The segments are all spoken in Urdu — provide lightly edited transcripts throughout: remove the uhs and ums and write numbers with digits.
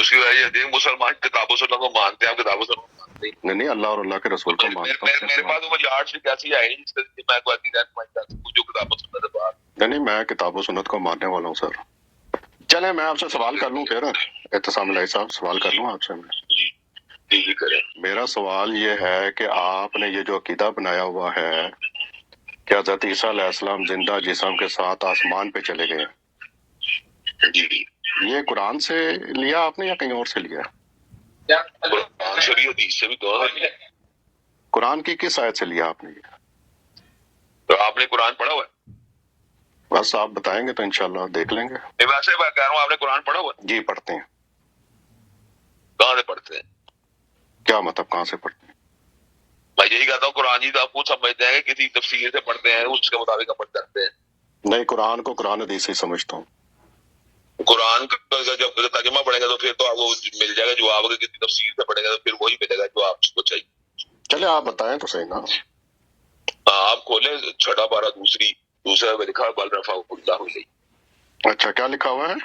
اس کی وجہ یہ مسلمان کتاب و سنت کو مانتے ہیں، آپ کتاب و سنت کو مانتے ہیں؟ نہیں اللہ اور اللہ کے رسول کو مانتا ہوں۔ میرے پاس وہ یارڈ سے کیسی آئی نہیں جس سے میں کو آتی رہتا جو کتاب و سنت ہے باہر۔ نہیں میں کتاب و سنت کو ماننے والا ہوں سر۔ چلیں میں آپ سے سوال کر لوں، پھر اعتصام الہی صاحب سوال کر لوں آپ سے میں؟ جی کریں۔ میرا سوال یہ ہے کہ آپ نے یہ جو عقیدہ بنایا ہوا ہے کہ حضرت عیسیٰ علیہ السلام زندہ جسم کے ساتھ آسمان پہ چلے گئے، جی یہ قرآن سے لیا آپ نے یا کہیں اور سے لیا؟ قرآن سے بھی حدیث سے بھی دونوں سے۔ قرآن کی کس آیت سے لیا آپ نے یہ؟ تو آپ نے قرآن پڑھا ہوا ہے؟ بس آپ بتائیں گے تو انشاءاللہ دیکھ لیں گے۔ ویسے میں کہہ رہا ہوں آپ نے قرآن پڑھا ہوا ہے؟ جی پڑھتے ہیں۔ کہاں سے پڑھتے ہیں؟ کیا مطلب کہاں سے پڑھتے ہیں؟ میں یہی کہتا ہوں قرآن جی تو آپ خود سمجھتے ہیں کہ کسی تفسیر سے پڑھتے ہیں اس کے مطابق عمل کرتے ہیں۔ نہیں قرآن کو قرآن حدیث سے سمجھتا ہوں۔ قرآن کا جب ترجمہ پڑھے گا تو پھر تو آپ کو مل جائے گا جواب، اگر کسی تفسیر سے پڑھے گا تو پھر وہی ملے گا جو آپ کو چاہیے۔ چلے آپ بتائیں تو صحیح نا۔ آپ کھولیں چھٹا پارہ دوسرے میں لکھا بل رفع اللہ الیہ۔ اچھا کیا لکھا ہوا ہے؟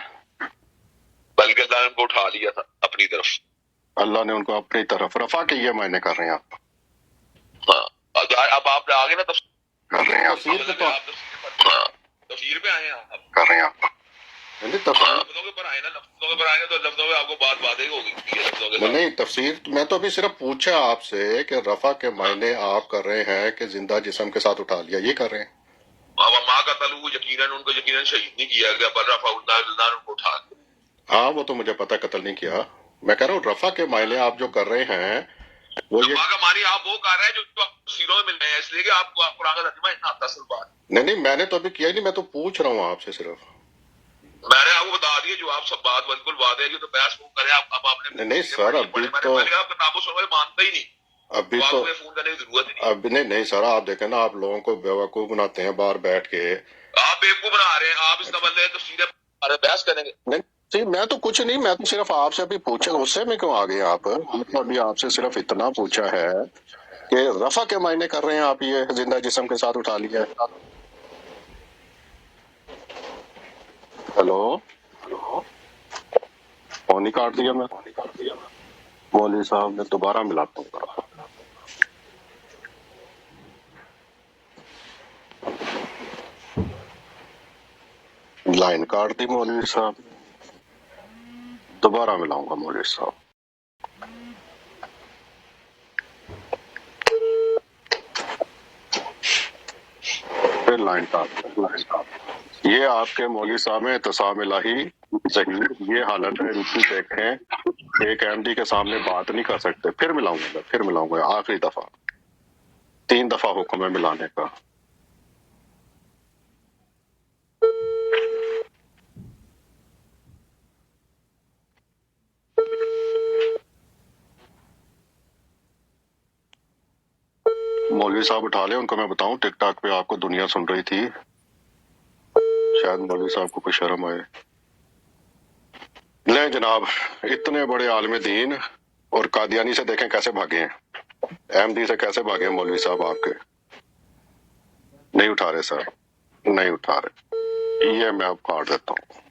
بلکہ اللہ نے ان کو اٹھا لیا تھا اپنی طرف۔ اللہ نے ان کو اپنی طرف رفع کے یہ معنی کر رہے ہیں آپ؟ ہاں اب آپ آگے نا کر رہے ہیں آپ تفسیر پہ آئے ہیں آپ کر رہے ہیں آپ لفظوں کے پر آئے نا، لفظوں کے پر آئے نا تو لفظوں میں آپ کو بات واضح ہوگی لفظوں کے ساتھ۔ نہیں تفسیر میں تو ابھی صرف پوچھا آپ سے کہ رفع کے معنی آپ کر رہے ہیں کہ زندہ جسم کے ساتھ اٹھا لیا، یہ کر رہے ہیں؟ ماں کا تلو یقیناً ان کو یقیناً شہید نہیں کیا گیا، بل رفع اللہ نے ان کو اٹھا لیا۔ ہاں وہ تو مجھے پتہ قتل نہیں کیا، میں کہہ رہا ہوں رفع کے معنی آپ جو کر رہے ہیں وہ یہ ماں کا معنی آپ وہ کر رہے ہیں جو تفسیروں میں مل رہے ہیں، اس لیے کہ آپ کو قرآن کا ترجمہ اتنا آتا اصل بات۔ نہیں میں نے تو ابھی کیا ہی نہیں، میں تو پوچھ رہا ہوں آپ سے صرف۔ میں نے آپ کو بتا دیا جو آپ سب بات بالکل واضح ہے، جو تو بحث کو کریں اب آپ نے نہیں سر ابھی تو آپ کتاب و سنت مانتا ہی نہیں، ابھی آپ تو کو فون کرنے کی ضرورت ہی نہیں۔ اب نہیں سر آپ دیکھیں نا آپ لوگوں کو بیوقوف بناتے ہیں باہر بیٹھ کے۔ آپ بیوقوف بنا رہے ہیں، آپ اس کا مطلب ہے تفسیر بحث کریں گے۔ نہیں میں تو کچھ نہیں، میں تو صرف آپ سے ابھی پوچھا، غصے میں کیوں آ گئے آپ؟ ابھی آپ سے صرف اتنا پوچھا ہے کہ رفع کے معنی کر رہے ہیں آپ یہ زندہ جسم کے ساتھ اٹھا لیا ہے۔ ہیلو فون ہی کاٹ دیا میں، مولوی صاحب نے دوبارہ ملاتا ہوں۔ لائن کاٹ دی مولوی صاحب، دوبارہ ملاؤں گا مولوی صاحب۔ پھر لائن کاٹ۔ یہ آپ کے مولوی صاحب میں اعتصام الہی ظہیر، یہ حالت ہے ان کی دیکھیں، ایک احمدی کے سامنے بات نہیں کر سکتے۔ پھر ملاؤں گا آخری دفعہ، 3 دفعہ حکم ہے ملانے کا۔ مولوی صاحب اٹھا لیں، ان کو میں بتاؤں ٹک ٹاک پہ آپ کو دنیا سن رہی تھی، شاید مولوی صاحب کو کوئی شرم آئے۔ لیں جناب، اتنے بڑے عالم دین اور قادیانی سے دیکھیں کیسے بھاگے ہیں، احمدی سے کیسے بھاگے ہیں مولوی صاحب آپ کے۔ نہیں اٹھا رہے سر، نہیں اٹھا رہے، یہ میں اب کاٹ دیتا ہوں۔